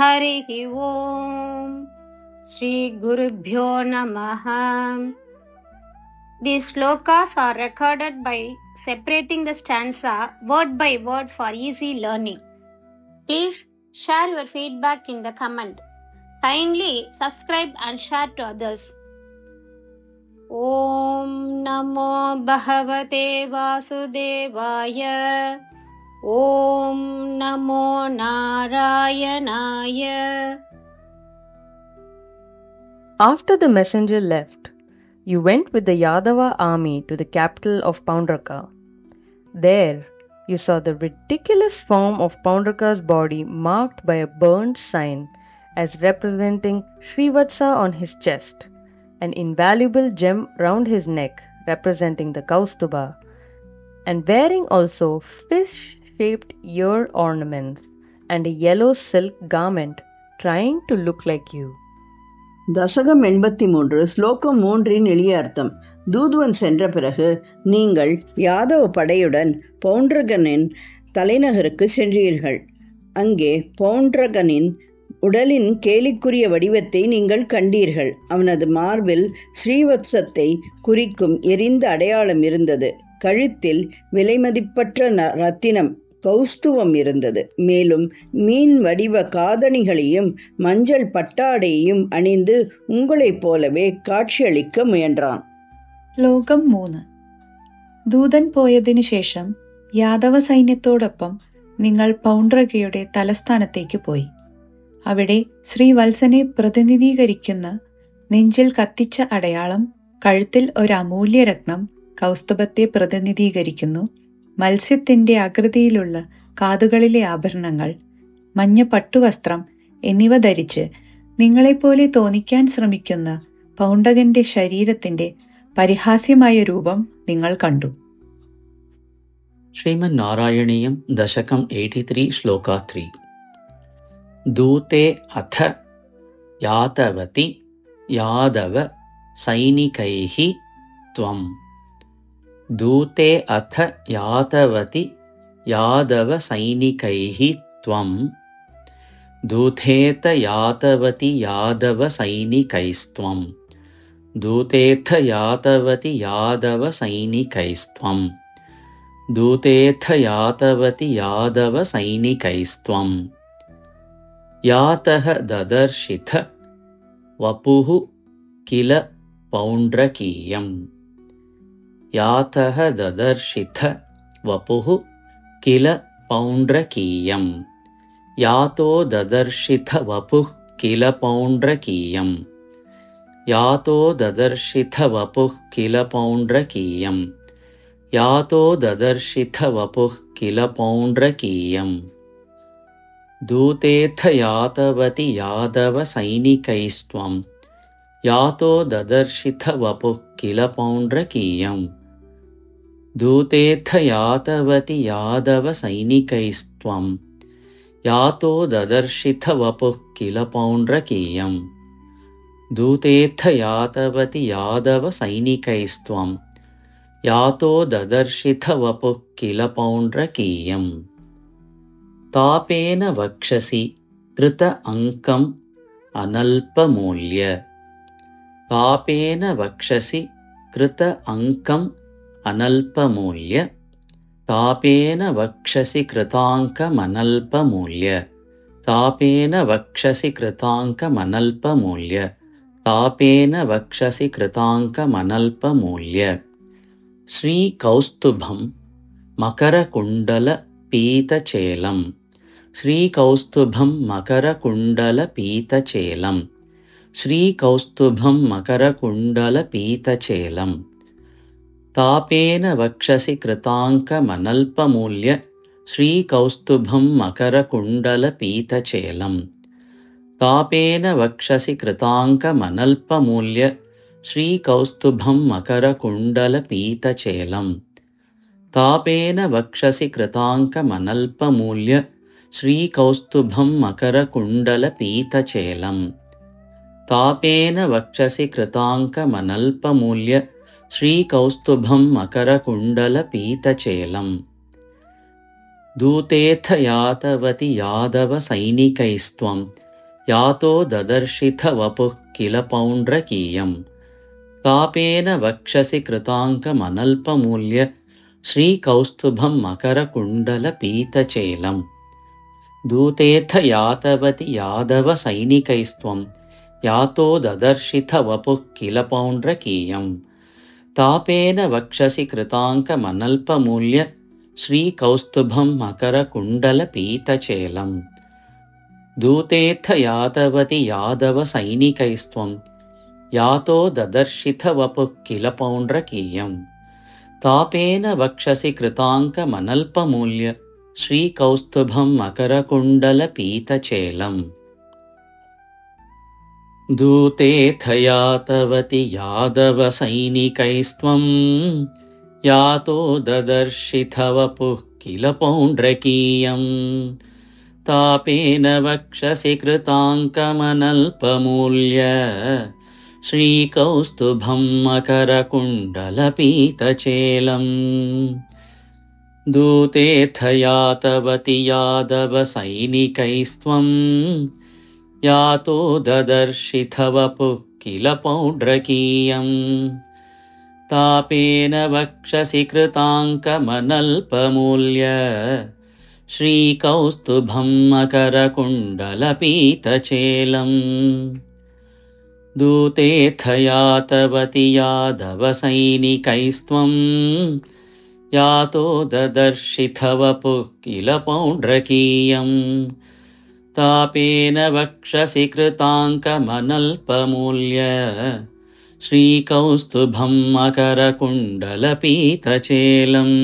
Harihi Om. Shri Gurubhyo Namaha. These slokas are recorded by separating the stanza word by word for easy learning. Please share your feedback in the comment. Kindly subscribe and share to others. Om Namo Bhagavate Vasudevaya. Om Namo Narayanaya. After the messenger left, you went with the Yadava army to the capital of Poundraka. There, you saw the ridiculous form of Poundraka's body marked by a burned sign as representing Srivatsa on his chest, an invaluable gem round his neck representing the Kaustuba, and wearing also fish-shaped ear ornaments and a yellow silk garment trying to look like you. தசகம் 83 ஸ்லோகம் 3 எளிய அர்த்தம். தூதுவன் சென்ற பிறகு நீங்கள் யாதவ படையுடன் பவுண்ட்ரகனின் தலைநகருக்கு சென்றீர்கள். அங்கே பவுண்ட்ரகனின் உடலின் கேலிக்குரிய வடிவத்தை நீங்கள் கண்டீர்கள். அவனது மார்பில் ஸ்ரீவத்சத்தை குறிக்கும் எரிந்த அடையாளம் இருந்தது. கழுத்தில் விலைமதிப்பற்ற ரத்தினம் கௌஸ்துவம் இருந்தது. மேலும் மீன் வடிவ காதணிகளையும் மஞ்சள் பட்டாடையையும் அணிந்து உங்களைப் போலவே காட்சியளிக்க முயன்றான். ശ്ലോകം 3. ദൂതൻ പോയതിനു ശേഷം യാദവ സൈന്യത്തോടൊപ്പം നിങ്ങൾ പൗണ്ട്രകയുടെ തലസ്ഥാനത്തേക്ക് പോയി. അവിടെ ശ്രീവത്സനെ പ്രതിനിധീകരിക്കുന്ന നെഞ്ചിൽ കത്തിച്ച അടയാളം, കഴുത്തിൽ ഒരു അമൂല്യരത്നം കൗസ്തുഭത്തെ പ്രതിനിധീകരിക്കുന്നു, മത്സ്യത്തിന്റെ ആകൃതിയിലുള്ള കാതുകളിലെ ആഭരണങ്ങൾ, മഞ്ഞ പട്ടുവസ്ത്രം എന്നിവ ധരിച്ച് നിങ്ങളെപ്പോലെ തോന്നിക്കാൻ ശ്രമിക്കുന്ന പൗണ്ഡകന്റെ ശരീരത്തിന്റെ പരിഹാസ്യമായ രൂപം നിങ്ങൾ കണ്ടു. ശ്രീമൻ നാരായണീയം ദശകം 83 ശ്ലോക 3. ദൂതേ അഥ യാതവതി യാദവ സൈനികൈഹി ത്വം. ദൂതേ അഥ യാതവതി യാദവ സൈനികൈഹി ത്വം. ദൂതേത യാതവതി യാദവ സൈനികൈസ്ത്വം. ദൂതേഥ യാതവതി യാദവ സൈനികൈസ്ത്വം. ദൂതേഥ യാതവതി യാദവ സൈനികൈസ്ത്വം. യാതഃ ദദർശിഥ വപുഃ കില പൗണ്ഡ്രകീയം. യാതഃ ദദർശിഥ വപുഃ കില പൗണ്ഡ്രകീയം. യാതോ ദദർശിഥ വപുഃ കില പൗണ്ഡ്രകീയം. യാതോ ദദർശിഥ വപുഃ കില പൗണ്ഡ്രകീയം. യാതോ ദദർശിഥ വപുഃ കില പൗണ്ഡ്രകീയം. ദൂതേഥ യാതവതി യാദവ സൈനികൈസ്ത്വം. യാതോ ദദർശിഥ വപുഃ കില പൗണ്ഡ്രകീയം. ദൂതേഥ യാതവതി യാദവ സൈനികൈസ്ത്വം. യാതോ ദദർശിഥ വപുഃ കില പൗണ്ഡ്രകീയം. ദൂതേഥ യാതവതി യാദവ സൈനികൈസ്ത്വം. യാതോ ദദർശിഥ വപുഃ കില പൗണ്ഡ്രകീയം. താപേന വക്ഷസി കൃത അങ്കം അനൽപമൂല്യ. താപേന വക്ഷസി കൃത അങ്കം അനൽപമൂല്യ. താപേന വക്ഷസി കൃതാങ്കമനൽപമൂല്യ. താപേന വക്ഷസി കൃതാങ്കമനൽപമൂല്യ. താപേന വക്ഷസി കൃതാങ്കമനൽപമൂല്യ. ശ്രീകൗസ്തുഭം മകരകുണ്ഡല പീതചേലം. ശ്രീകൗസ്തുഭം മകരകുണ്ഡല പീതചേലം. ശ്രീകൗസ്തുഭം മകരകുണ്ഡല പീതചേലം. താപേന വക്ഷസി കൃതാങ്കമനൽപമൂല്യ. ശ്രീകൗസ്തുഭം മകരകുണ്ഡല പീതചേലം. താപേന വക്ഷസി കൃതാങ്കമനൽപമൂല്യ. ശ്രീകൗസ്തുഭം മകരകുണ്ഡല പീതചേലം. താപേന വക്ഷസി കൃതാങ്കമനൽപമൂല്യ. ശ്രീകൗസ്തുഭം മകരകുണ്ഡല പീതചേലം. താപേന വക്ഷസി കൃതാങ്കമനൽപമൂല്യ. ശ്രീകൗസ്തുഭം മകരകുണ്ഡല പീതചേലം. ദൂതേഥ യാതവതി യാദവ സൈനികൈസ്ത്വം. यातो ददर्शिथ वपुः किल पौण्ड्रकीयम् तापेन वक्षसि कृताङ्कमनल्पमूल्य श्रीकौस्तुभं मकरकुण्डलपीतचेलम् दूतेऽथ यातवति यादवसैनिकैस्त्वं यातो ददर्शिथ वपुः किल पौण्ड्रकीयम् तापेन वक्षसि कृताङ्कमनल्पमूल्य श्रीकौस्तुभं मकरकुण्डलपीतचेलम् दूतेऽथ यातवति यादवसैनिकैस्त्वं यातो ददर्शिथ वपुः किल पौण्ड्रकीयम् तापेन वक्षसि कृताङ्कमनल्पमूल्य श्रीकौस्तुभं मकरकुण्डलपीतचेलम् दूतेऽथ यातवति यादवसैनिकैस्त्वं यातो ददर्शिथ वपुः किल पौण्ड्रकीयम् तापेन वक्षसि कृताङ्कमनल्पमूल्य श्रीकौस्तुभं मकरकुण्डलपीतचेलम् दूतेऽथ यातवति यादवसैनिकैस्त्वं यातो ददर्शिथ वपुः किल पौण्ड्रकीयम् तापेन वक्षसि कृताङ्कमनल्पमूल्य श्रीकौस्तुभं मकरकुण्डलपीतचेलम् दूतेऽथ यातवति यादवसैनिकैस्त्वं यातो ददर्शिथ वपुः किल पौण्ड्रकीयम् तापेन वक्षसि कृताङ्कमनल्पमूल्य श्रीकौस्तुभं मकरकुण्डलपीतचेलम्